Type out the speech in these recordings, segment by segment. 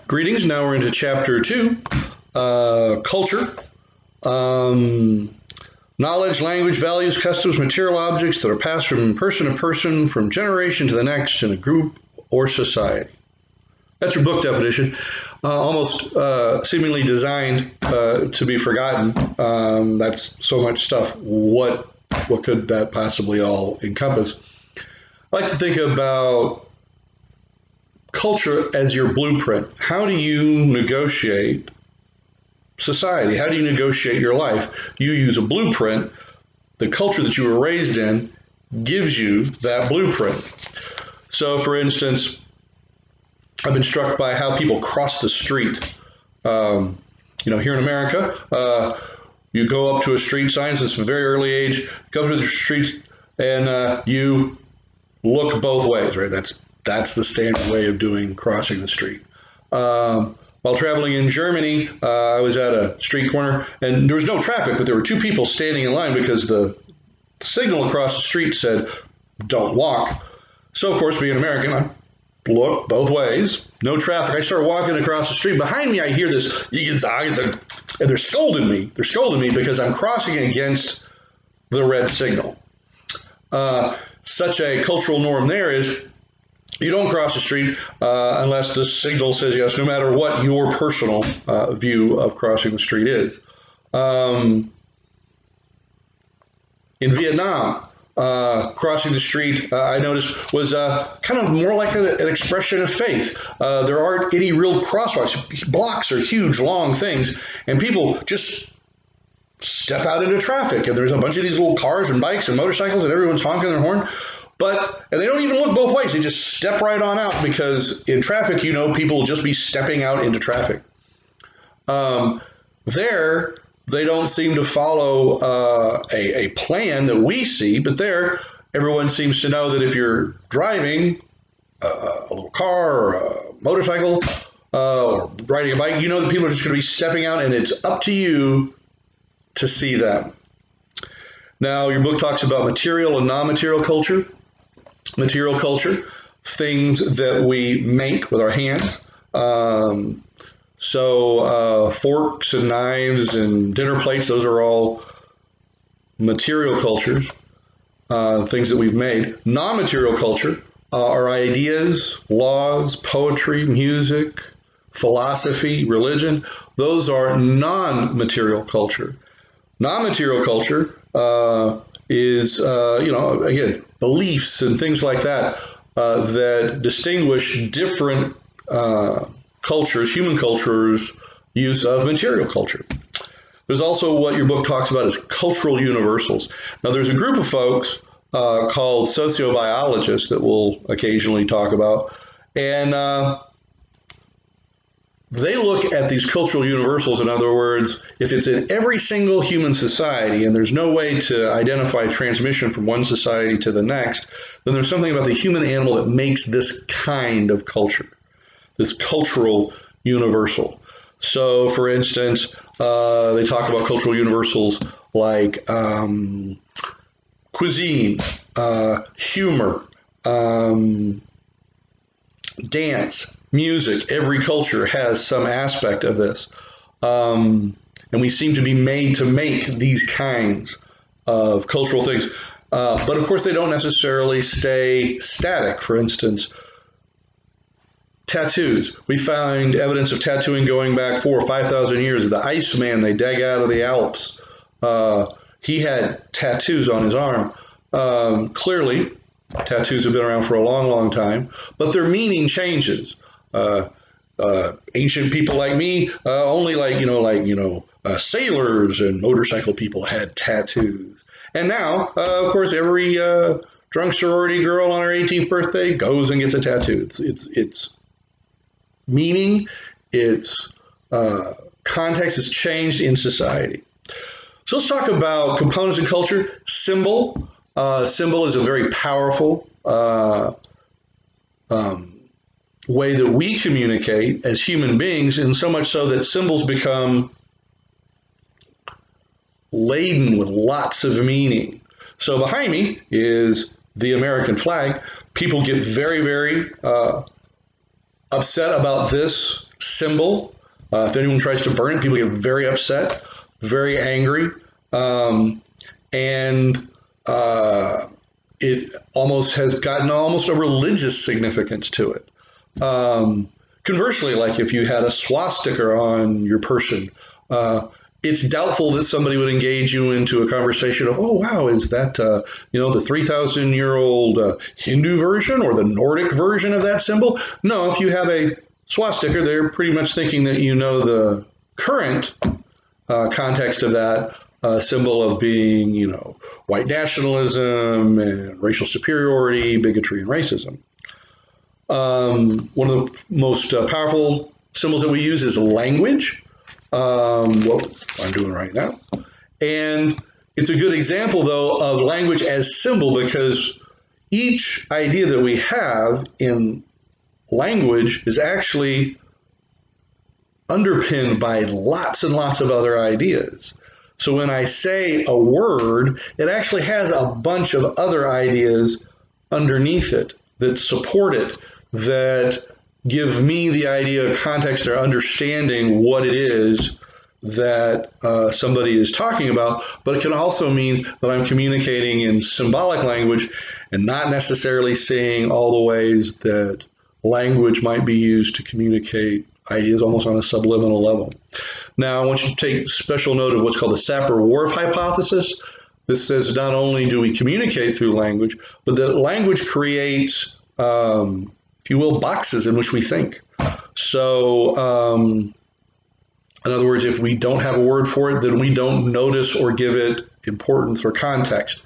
Greetings. Now we're into chapter 2, culture. Knowledge, language, values, customs, material objects that are passed from person to person, from generation to the next in a group or society. That's your book definition. Almost seemingly designed to be forgotten. That's so much stuff. What could that possibly all encompass? I like to think about culture as your blueprint. How do you negotiate society? How do you negotiate your life? You use a blueprint. The culture that you were raised in gives you that blueprint. So, for instance, I've been struck by how people cross the street. Here in America, you go up to a street sign since a very early age, go to the streets, and you look both ways, right? That's the standard way of crossing the street. While traveling in Germany, I was at a street corner, and there was no traffic, but there were two people standing in line because the signal across the street said, "Don't walk." So, of course, being an American, I look both ways, no traffic. I start walking across the street. Behind me, I hear this, and they're scolding me. They're scolding me because I'm crossing against the red signal. Such a cultural norm there is you don't cross the street unless the signal says yes, no matter what your personal view of crossing the street is. In Vietnam, crossing the street, I noticed, was kind of more like an expression of faith. There aren't any real crosswalks. Blocks are huge, long things, and people just step out into traffic. And there's a bunch of these little cars and bikes and motorcycles, and everyone's honking their horn. And they don't even look both ways. They just step right on out because in traffic, people will just be stepping out into traffic. There, they don't seem to follow a plan that we see, but there, everyone seems to know that if you're driving a little car or a motorcycle or riding a bike, that people are just going to be stepping out, and it's up to you to see them. Now, your book talks about material and non-material culture. Material culture, things that we make with our hands. Forks and knives and dinner plates, those are all material cultures, things that we've made. Non-material culture are ideas, laws, poetry, music, philosophy, religion. Those are non-material culture. Non-material culture is, again, beliefs and things like that that distinguish different cultures, human cultures' use of material culture. There's also what your book talks about as cultural universals. Now, there's a group of folks called sociobiologists that we'll occasionally talk about, and they look at these cultural universals. In other words, if it's in every single human society and there's no way to identify transmission from one society to the next, then there's something about the human animal that makes this kind of culture, this cultural universal. So, for instance, they talk about cultural universals like cuisine, humor, dance, music. Every culture has some aspect of this. And we seem to be made to make these kinds of cultural things. But of course, they don't necessarily stay static. For instance, tattoos. We find evidence of tattooing going back 4,000 or 5,000 years. The Iceman they dug out of the Alps, he had tattoos on his arm. Clearly, tattoos have been around for a long, long time, but their meaning changes. Ancient people like me, only sailors and motorcycle people had tattoos. And now, of course, every drunk sorority girl on her 18th birthday goes and gets a tattoo. It's meaning, its context has changed in society. So let's talk about components of culture. Symbol. Symbol is a very powerful way that we communicate as human beings, and so much so that symbols become laden with lots of meaning. So behind me is the American flag. People get very, very upset about this symbol. If anyone tries to burn it, people get very upset, very angry, and it almost has gotten almost a religious significance to it. Conversely, like if you had a swastika on your person, it's doubtful that somebody would engage you into a conversation of, oh, wow, is that, the 3,000-year-old Hindu version or the Nordic version of that symbol? No, if you have a swastika, they're pretty much thinking that you know the current context of that symbol of being, white nationalism and racial superiority, bigotry, and racism. One of the most powerful symbols that we use is language. What I'm doing right now. And it's a good example, though, of language as symbol, because each idea that we have in language is actually underpinned by lots and lots of other ideas. So when I say a word, it actually has a bunch of other ideas underneath it that support it, that give me the idea of context or understanding what it is that somebody is talking about, but it can also mean that I'm communicating in symbolic language and not necessarily seeing all the ways that language might be used to communicate ideas almost on a subliminal level. Now, I want you to take special note of what's called the Sapir-Whorf hypothesis. This says not only do we communicate through language, but that language creates, if you will, boxes in which we think. So, in other words, if we don't have a word for it, then we don't notice or give it importance or context.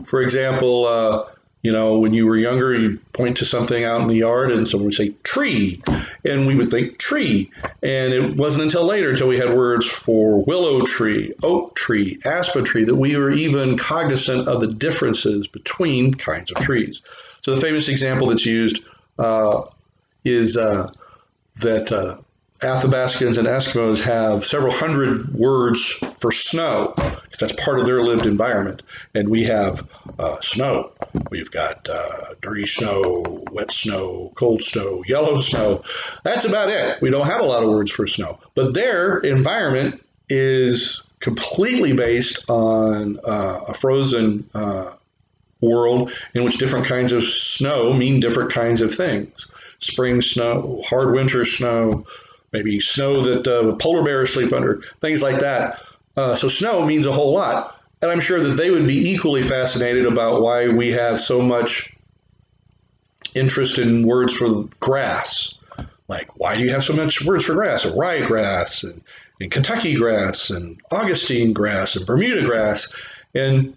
For example, when you were younger, you'd point to something out in the yard and someone would say tree, and we would think tree. And it wasn't until later, until we had words for willow tree, oak tree, aspen tree, that we were even cognizant of the differences between kinds of trees. So the famous example that's used is that Athabascans and Eskimos have several hundred words for snow, because that's part of their lived environment. And we have snow. We've got dirty snow, wet snow, cold snow, yellow snow. That's about it. We don't have a lot of words for snow. But their environment is completely based on a frozen world in which different kinds of snow mean different kinds of things. Spring snow, hard winter snow, maybe snow that polar bears sleep under, things like that. So snow means a whole lot. And I'm sure that they would be equally fascinated about why we have so much interest in words for grass. Like, why do you have so much words for grass? Ryegrass and Kentucky grass and Augustine grass and Bermuda grass. And,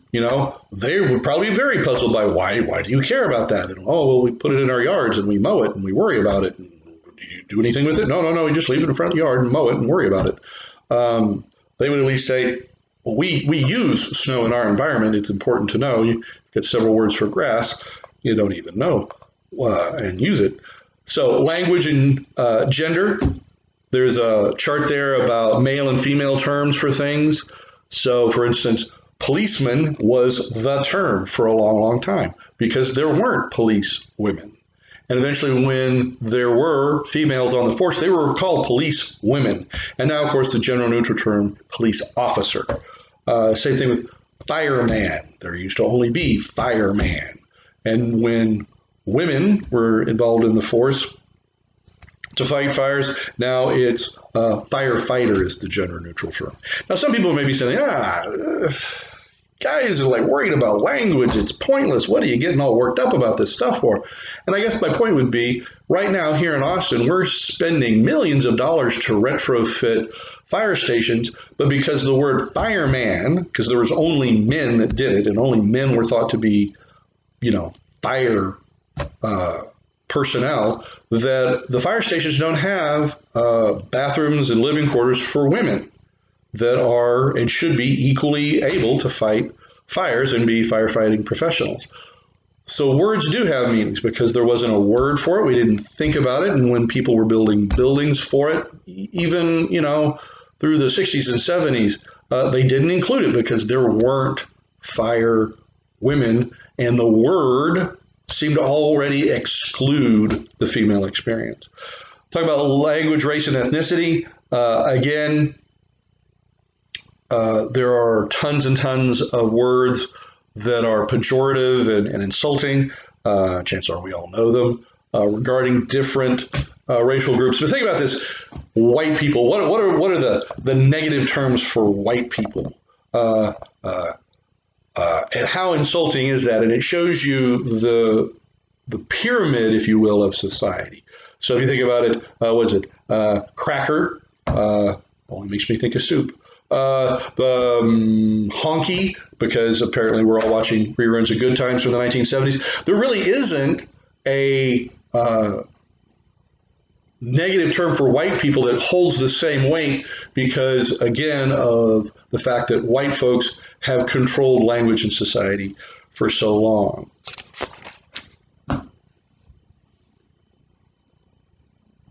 they would probably be very puzzled by why do you care about that? And, we put it in our yards and we mow it and we worry about it. And, do you do anything with it? No, we just leave it in front of the yard and mow it and worry about it. They would at least say, well, we use snow in our environment. It's important to know. You get several words for grass. You don't even know and use it. So language and gender, there's a chart there about male and female terms for things. So, for instance, policeman was the term for a long, long time because there weren't police women. And eventually when there were females on the force, they were called police women. And now, of course, the general neutral term, police officer. Same thing with fireman. There used to only be fireman. And when women were involved in the force to fight fires, now it's firefighter is the gender neutral term. Now, some people may be saying, guys are like worried about language. It's pointless. What are you getting all worked up about this stuff for? And I guess my point would be, right now here in Austin, we're spending millions of dollars to retrofit fire stations, but because the word fireman, because there was only men that did it, and only men were thought to be, fire personnel, that the fire stations don't have bathrooms and living quarters for women that are and should be equally able to fight fires and be firefighting professionals. So words do have meanings because there wasn't a word for it. We didn't think about it. And when people were building buildings for it, even, through the 60s and 70s, they didn't include it because there weren't fire women. And the word seemed to already exclude the female experience. Talk about language, race, and ethnicity. Again, there are tons and tons of words that are pejorative and insulting. Chances are we all know them regarding different racial groups. But think about this: white people. What are the negative terms for white people? And how insulting is that? And it shows you the pyramid, if you will, of society. So if you think about it, what is it? Cracker. Only makes me think of soup. Honky, because apparently we're all watching reruns of Good Times from the 1970s. There really isn't a negative term for white people that holds the same weight because, again, of the fact that white folks have controlled language in society for so long.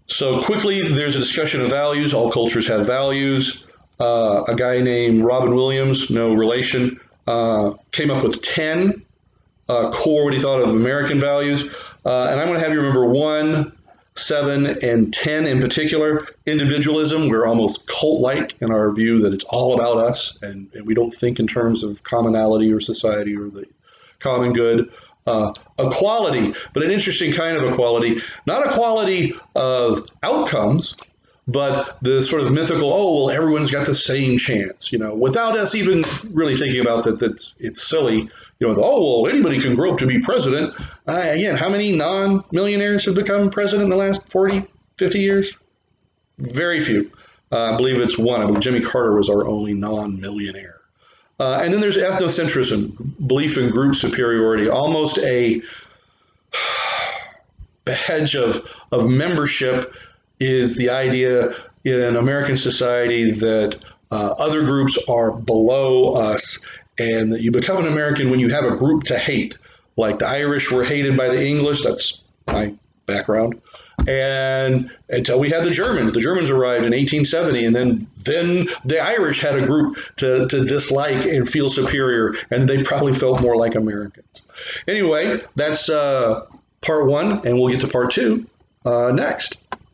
So quickly, there's a discussion of values. All cultures have values. A guy named Robin Williams, no relation, came up with 10 core what he thought of American values. And I'm going to have you remember 1, 7, and 10 in particular. Individualism, we're almost cult-like in our view that it's all about us, and we don't think in terms of commonality or society or the common good. Equality, but an interesting kind of equality, not equality of outcomes, but the sort of mythical, oh, well, everyone's got the same chance, without us even really thinking about that it's silly, oh, well, anybody can grow up to be president. Again, how many non-millionaires have become president in the last 40, 50 years? Very few. I believe it's one. I believe Jimmy Carter was our only non-millionaire. And then there's ethnocentrism, belief in group superiority, almost a badge of membership is the idea in American society that other groups are below us and that you become an American when you have a group to hate. Like the Irish were hated by the English, that's my background. And until we had the Germans arrived in 1870, and then the Irish had a group to dislike and feel superior, and they probably felt more like Americans. Anyway, that's part 1, and we'll get to part 2 next.